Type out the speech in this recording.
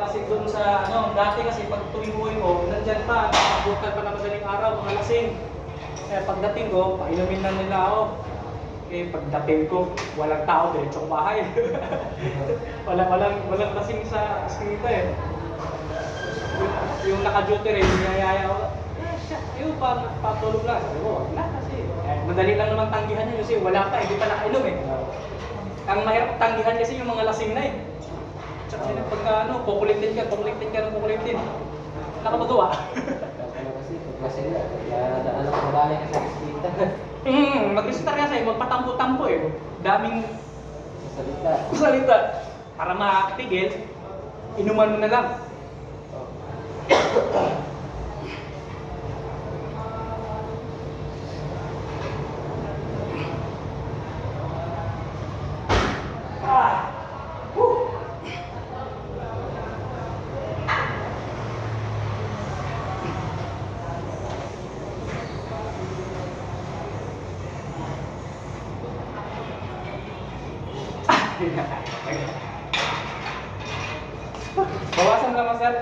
kasi doon sa, ano, dati kasi pag tuwing uwi ko, nandyan pa, nakabutan pa na madaling araw, mga lasing. Kaya pagdating ko, painumin na nila ako. Eh, pagdating ko, walang tao, diretsong bahay. walang lasing sa eskinita eh. Yung naka-duty rin, niyayaya ako, siya, yun pa, patulog lang. Sabi ko, wag na kasi. Madali lang naman tanggihan yun kasi wala pa, hindi pa nakainom eh. Ang mahirap tanggihan kasi yung mga lasing na eh. Tsaka sila pagka ano, kukulitin ka ng kukulitin. Nakapagawa. Kasi daan ako galing sa eskwela. Mag-restart kasi, magpatampo-tampo eh. Daming Salita. salita. Para makapigil, inuman mo na lang. Bawasan lang, sir.